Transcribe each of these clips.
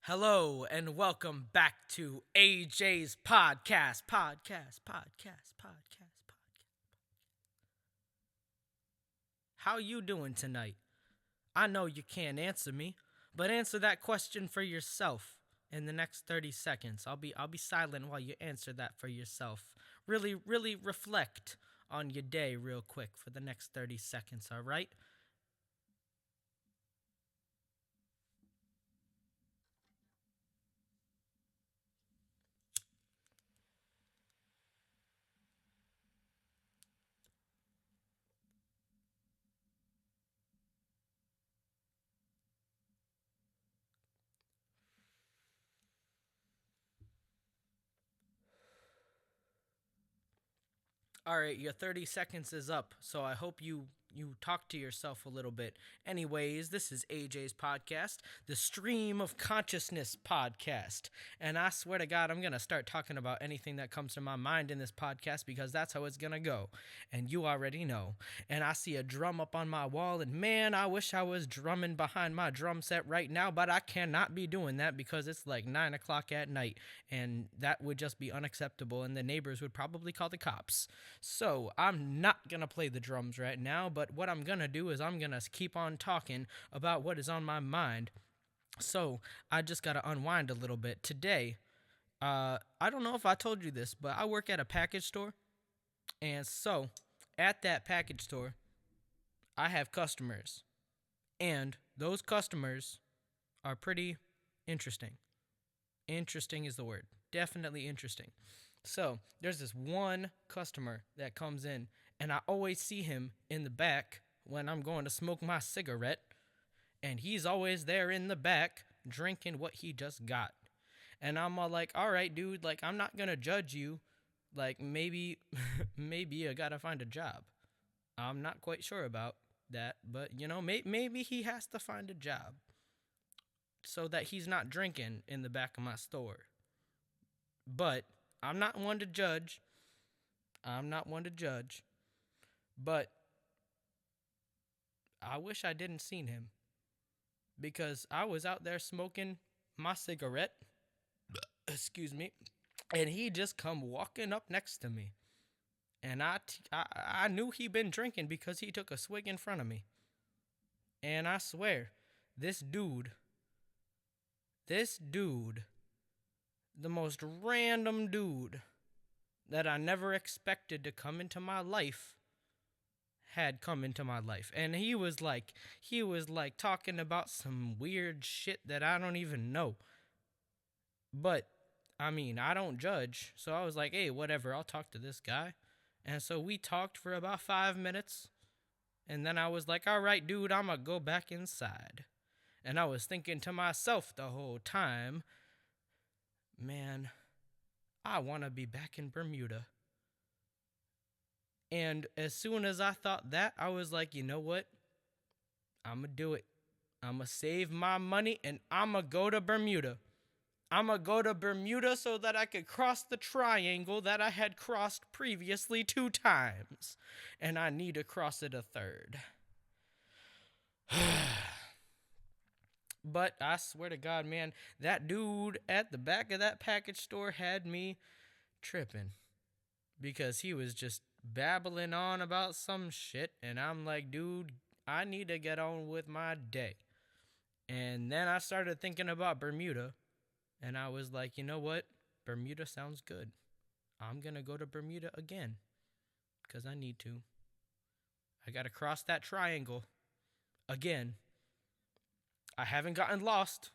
Hello and welcome back to AJ's podcast. How you doing tonight? I know you can't answer me, but answer that question for yourself in the next 30 seconds. I'll be silent while you answer that for yourself. Really reflect on your day real quick for the next 30 seconds, all right? All right, your 30 seconds is up, so I hope you talk to yourself a little bit. Anyways, this is AJ's podcast, the Stream of Consciousness podcast. And I swear to God, I'm going to start talking about anything that comes to my mind in this podcast because that's how it's going to go. And you already know. And I see a drum up on my wall, and man, I wish I was drumming behind my drum set right now, but I cannot be doing that because it's like 9 o'clock at night, and that would just be unacceptable, and the neighbors would probably call the cops. So I'm not going to play the drums right now, but what I'm going to do is I'm going to keep on talking about what is on my mind. So I just got to unwind a little bit. Today, I don't know if I told you this, but I work at a package store. And so at that package store, I have customers. And those customers are pretty interesting. Interesting is the word. Definitely interesting. So there's this one customer that comes in, and I always see him in the back when I'm going to smoke my cigarette, and he's always there in the back drinking what he just got. And I'm all like, all right, dude, like, I'm not going to judge you. Like, maybe, maybe you got to find a job. I'm not quite sure about that, but, maybe he has to find a job so that he's not drinking in the back of my store. But I'm not one to judge. But I wish I didn't seen him because I was out there smoking my cigarette. Excuse me. And he just come walking up next to me. And I knew he been drinking because he took a swig in front of me. And I swear, this dude, the most random dude that I never expected to come into my life had come into my life. And he was like talking about some weird shit that I don't even know. But I mean, I don't judge. So I was like, hey, whatever, I'll talk to this guy. And so we talked for about 5 minutes. And then I was like, all right, dude, I'm going to go back inside. And I was thinking to myself the whole time, man, I want to be back in Bermuda. And as soon as I thought that, I was like, you know what? I'm going to do it. I'm going to save my money and I'm going to go to Bermuda. I'm going to go to Bermuda so that I could cross the triangle that I had crossed previously 2 times. And I need to cross it a third. But I swear to God, man, that dude at the back of that package store had me tripping because he was just babbling on about some shit. And I'm like, dude, I need to get on with my day. And then I started thinking about Bermuda. And I was like, you know what? Bermuda sounds good. I'm going to go to Bermuda again because I need to. I got to cross that triangle again. I haven't gotten lost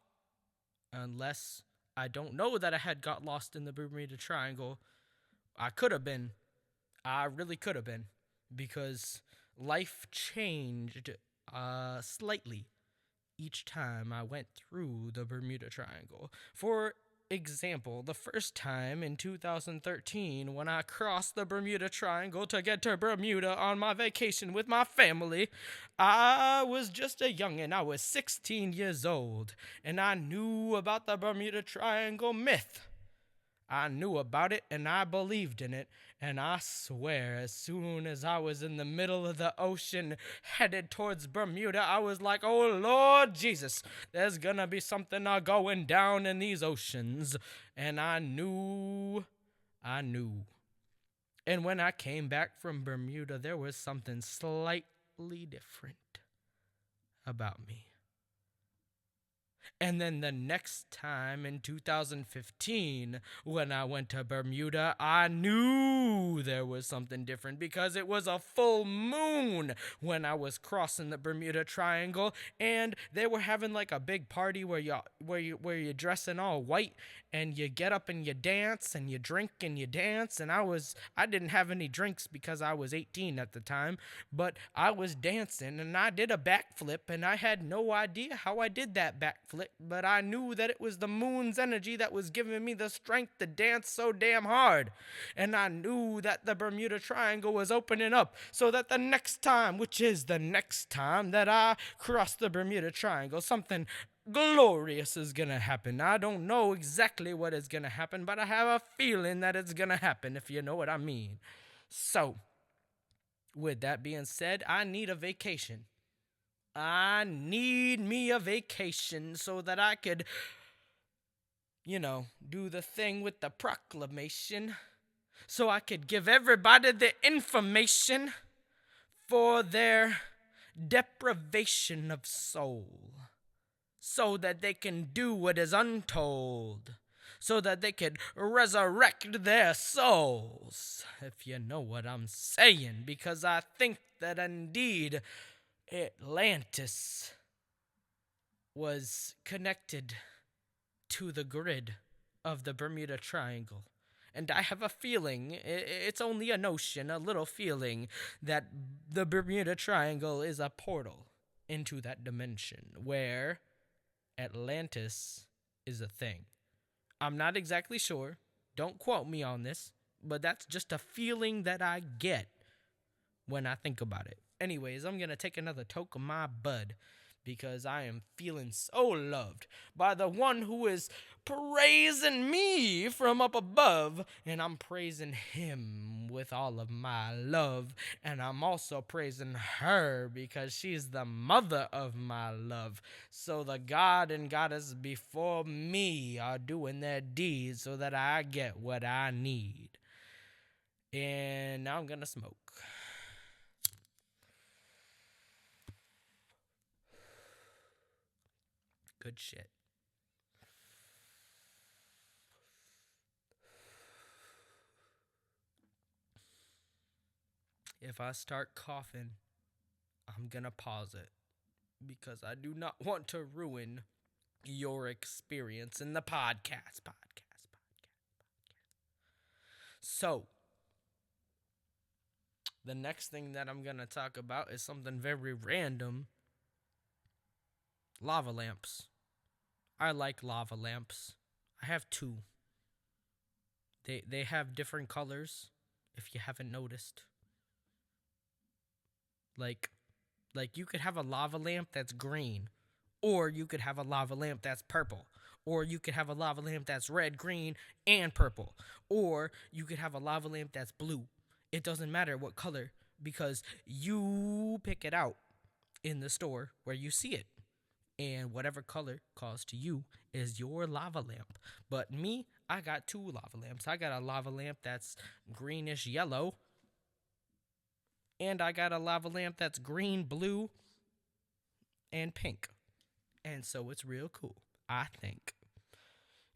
unless I don't know that I had got lost in the Bermuda Triangle. I could have been. I really could have been because life changed slightly each time I went through the Bermuda Triangle. For example, the first time in 2013 when I crossed the Bermuda Triangle to get to Bermuda on my vacation with my family, I was just a youngin'. I was 16 years old, and I knew about the Bermuda Triangle myth. I knew about it and I believed in it. And I swear, as soon as I was in the middle of the ocean headed towards Bermuda, I was like, oh Lord Jesus, there's gonna be something going down in these oceans. And I knew. And when I came back from Bermuda, there was something slightly different about me. And then the next time in 2015, when I went to Bermuda, I knew there was something different because it was a full moon when I was crossing the Bermuda Triangle, and they were having like a big party where you dress in all white and you get up and you dance and you drink and you dance. And I didn't have any drinks because I was 18 at the time, but I was dancing and I did a backflip, and I had no idea how I did that backflip, but I knew that it was the moon's energy that was giving me the strength to dance so damn hard. And I knew that the Bermuda Triangle was opening up so that the next time, which is the next time that I cross the Bermuda Triangle, something glorious is gonna happen. I don't know exactly what is gonna happen, but I have a feeling that it's gonna happen, if you know what I mean. So, with that being said, I need a vacation. I need me a vacation so that I could, do the thing with the proclamation. So I could give everybody the information for their deprivation of soul. So that they can do what is untold. So that they could resurrect their souls. If you know what I'm saying. Because I think that indeed Atlantis was connected to the grid of the Bermuda Triangle. And I have a feeling, it's only a notion, a little feeling, that the Bermuda Triangle is a portal into that dimension where Atlantis is a thing. I'm not exactly sure. Don't quote me on this, but that's just a feeling that I get when I think about it. Anyways, I'm going to take another toke of my bud because I am feeling so loved by the one who is praising me from up above, and I'm praising him with all of my love, and I'm also praising her because she's the mother of my love. So the God and goddess before me are doing their deeds so that I get what I need. And now I'm going to smoke. Good shit. If I start coughing, I'm gonna pause it because I do not want to ruin your experience in the podcast. So, the next thing that I'm gonna talk about is something very random. Lava lamps. I like lava lamps. I have two. They have different colors, if you haven't noticed. Like you could have a lava lamp that's green, or you could have a lava lamp that's purple, or you could have a lava lamp that's red, green, and purple, or you could have a lava lamp that's blue. It doesn't matter what color because you pick it out in the store where you see it. And whatever color calls to you is your lava lamp. But me, I got two lava lamps. I got a lava lamp that's greenish yellow. And I got a lava lamp that's green, blue, and pink. And so it's real cool, I think.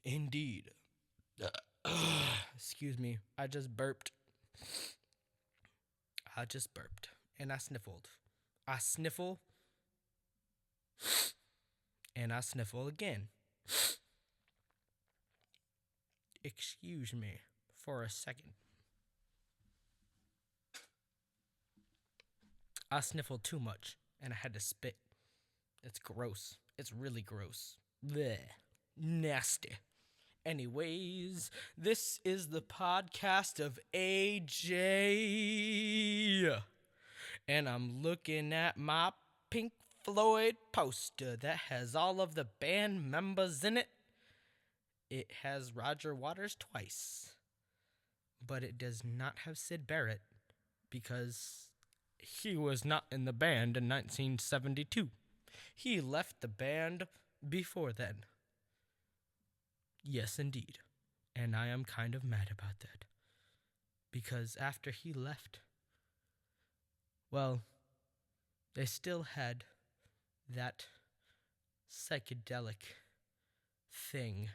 Indeed. Excuse me. I just burped. And I sniffled. I sniffle. And I sniffle again. Excuse me for a second. I sniffled too much and I had to spit. It's gross. It's really gross. Blech. Nasty. Anyways, this is the podcast of AJ. And I'm looking at my Pink Floyd poster that has all of the band members in it. It has Roger Waters twice, but it does not have Sid Barrett because he was not in the band in 1972. He left the band before then. Yes, indeed. And I am kind of mad about that. Because after he left, well, they still had that psychedelic thing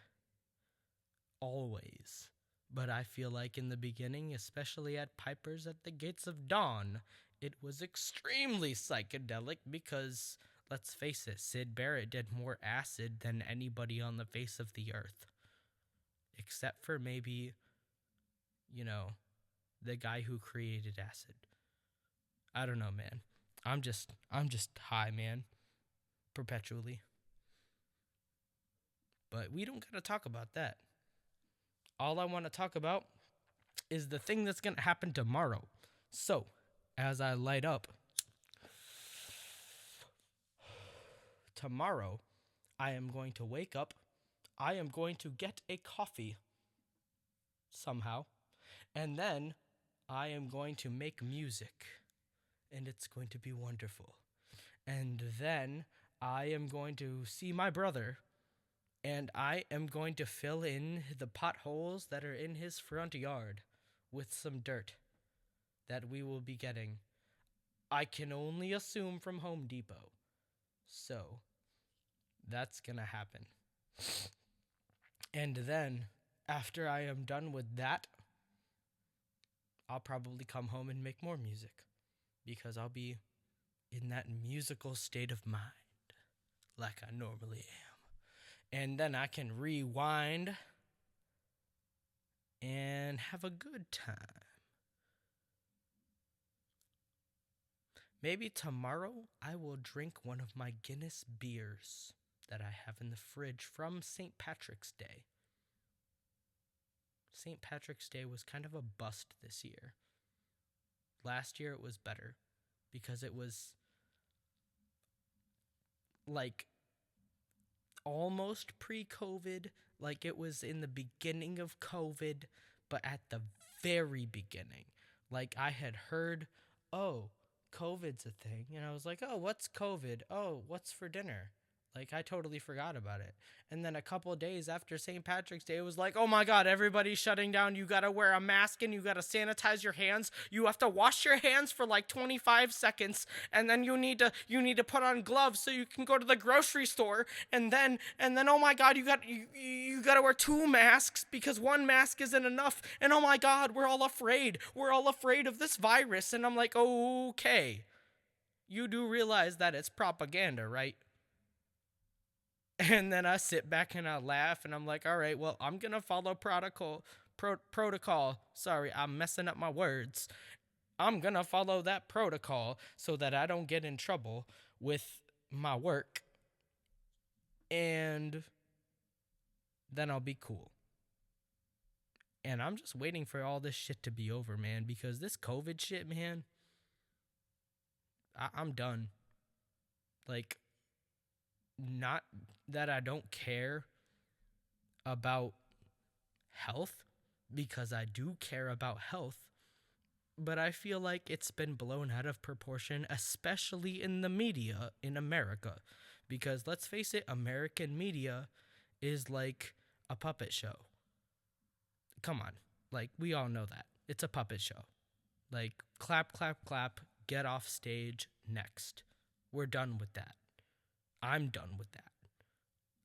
always. But I feel like in the beginning, especially at Pipers at the Gates of Dawn, it was extremely psychedelic because, let's face it, Sid Barrett did more acid than anybody on the face of the earth. Except for maybe, the guy who created acid. I don't know, man. I'm just high, man. Perpetually. But we don't gotta talk about that. All I want to talk about is the thing that's gonna happen tomorrow. So, as I light up, tomorrow, I am going to wake up. I am going to get a coffee somehow. And then I am going to make music. And it's going to be wonderful. And then I am going to see my brother. And I am going to fill in the potholes that are in his front yard with some dirt that we will be getting. I can only assume from Home Depot. So, that's gonna happen. And then, after I am done with that, I'll probably come home and make more music. Because I'll be in that musical state of mind, like I normally am. And then I can rewind and have a good time. Maybe tomorrow I will drink one of my Guinness beers that I have in the fridge from St. Patrick's Day. St. Patrick's Day was kind of a bust this year. Last year it was better because it was like almost pre-COVID, like it was in the beginning of COVID, but at the very beginning. Like I had heard, oh, COVID's a thing, and I was like, oh, what's COVID? Oh, what's for dinner? Like, I totally forgot about it. And then a couple of days after St. Patrick's Day, it was like, oh my God, everybody's shutting down. You gotta wear a mask and you gotta sanitize your hands. You have to wash your hands for like 25 seconds. And then you need to put on gloves so you can go to the grocery store. And then, oh my God, you gotta wear 2 masks because 1 mask isn't enough. And oh my God, we're all afraid. We're all afraid of this virus. And I'm like, okay. You do realize that it's propaganda, right? And then I sit back and I laugh and I'm like, all right, well, I'm going to follow protocol. Sorry, I'm messing up my words. I'm going to follow that protocol so that I don't get in trouble with my work. And then I'll be cool. And I'm just waiting for all this shit to be over, man, because this COVID shit, man, I'm done. Like, not that I don't care about health, because I do care about health, but I feel like it's been blown out of proportion, especially in the media in America. Because let's face it, American media is like a puppet show. Come on. Like, we all know that. It's a puppet show. Like, clap, clap, clap, get off stage, next. We're done with that. I'm done with that.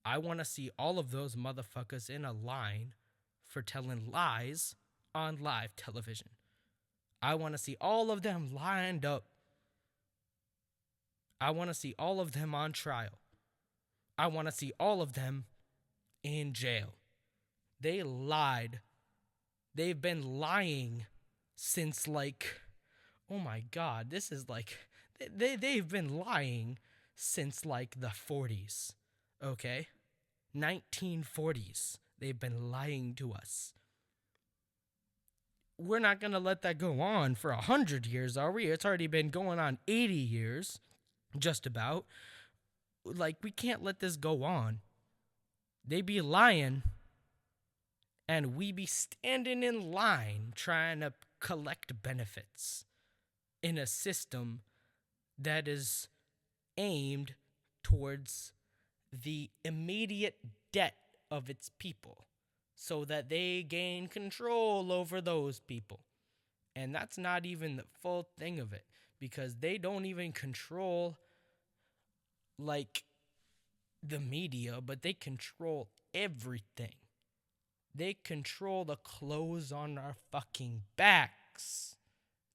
I want to see all of those motherfuckers in a line for telling lies on live television. I want to see all of them lined up. I want to see all of them on trial. I want to see all of them in jail. They lied. They've been lying since oh my God, this is they've been lying since the 40s, okay? 1940s. They've been lying to us. We're not going to let that go on for 100 years, are we? It's already been going on 80 years, just about. We can't let this go on. They be lying And we be standing in line trying to collect benefits in a system that is aimed towards the immediate debt of its people so that they gain control over those people. And that's not even the full thing of it, because they don't even control like the media, but they control everything. They control the clothes on our fucking backs.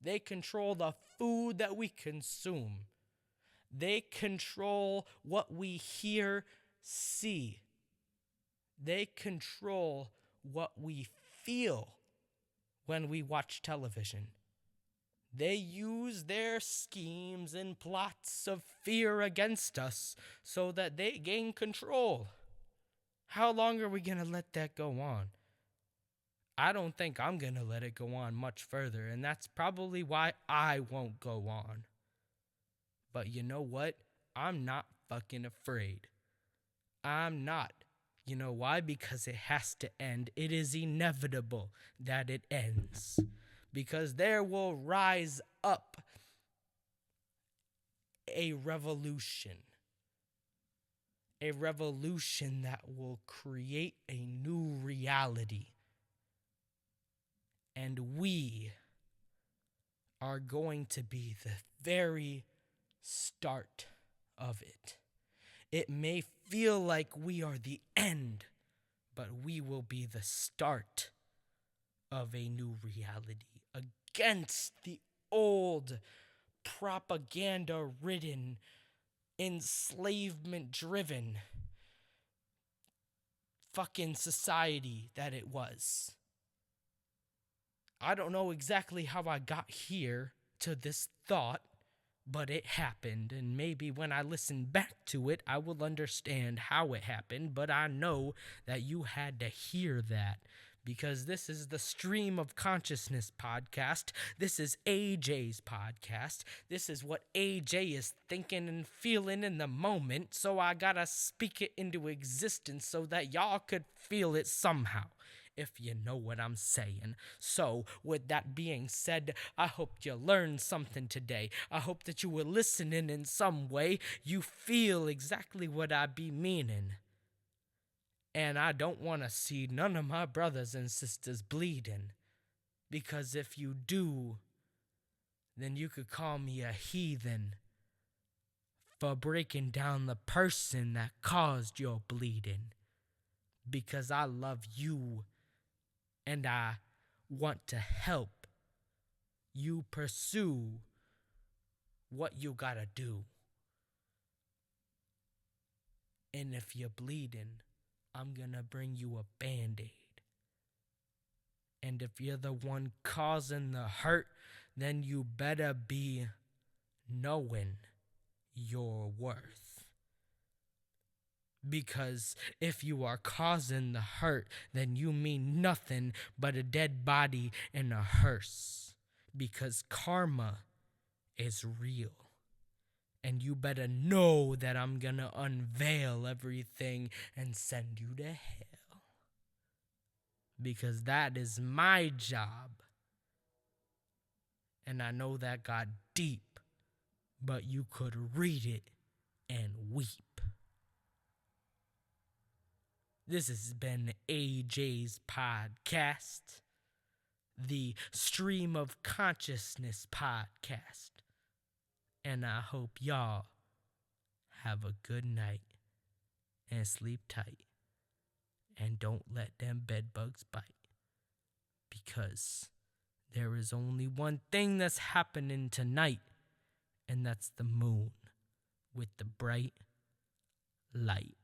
They control the food that we consume. They control what we hear, see. They control what we feel when we watch television. They use their schemes and plots of fear against us so that they gain control. How long are we going to let that go on? I don't think I'm going to let it go on much further, and that's probably why I won't go on. But you know what? I'm not fucking afraid. I'm not. You know why? Because it has to end. It is inevitable that it ends. Because there will rise up a revolution. A revolution that will create a new reality. And we are going to be the very start of it. It may feel like we are the end, but we will be the start of a new reality against the old propaganda-ridden, enslavement-driven fucking society that it was. I don't know exactly how I got here to this thought, but it happened, and maybe when I listen back to it, I will understand how it happened, but I know that you had to hear that, because this is the Stream of Consciousness podcast. This is AJ's podcast. This is what AJ is thinking and feeling in the moment, so I gotta speak it into existence so that y'all could feel it somehow, if you know what I'm saying. So, with that being said, I hope you learned something today. I hope that you were listening in some way. You feel exactly what I be meaning. And I don't want to see none of my brothers and sisters bleeding. Because if you do, then you could call me a heathen for breaking down the person that caused your bleeding. Because I love you. And I want to help you pursue what you gotta do. And if you're bleeding, I'm gonna bring you a Band-Aid. And if you're the one causing the hurt, then you better be knowing your worth. Because if you are causing the hurt, then you mean nothing but a dead body in a hearse. Because karma is real. And you better know that I'm gonna unveil everything and send you to hell. Because that is my job. And I know that got deep, but you could read it and weep. This has been AJ's podcast, the Stream of Consciousness podcast. And I hope y'all have a good night and sleep tight. And don't let them bed bugs bite. Because there is only one thing that's happening tonight, and that's the moon with the bright light.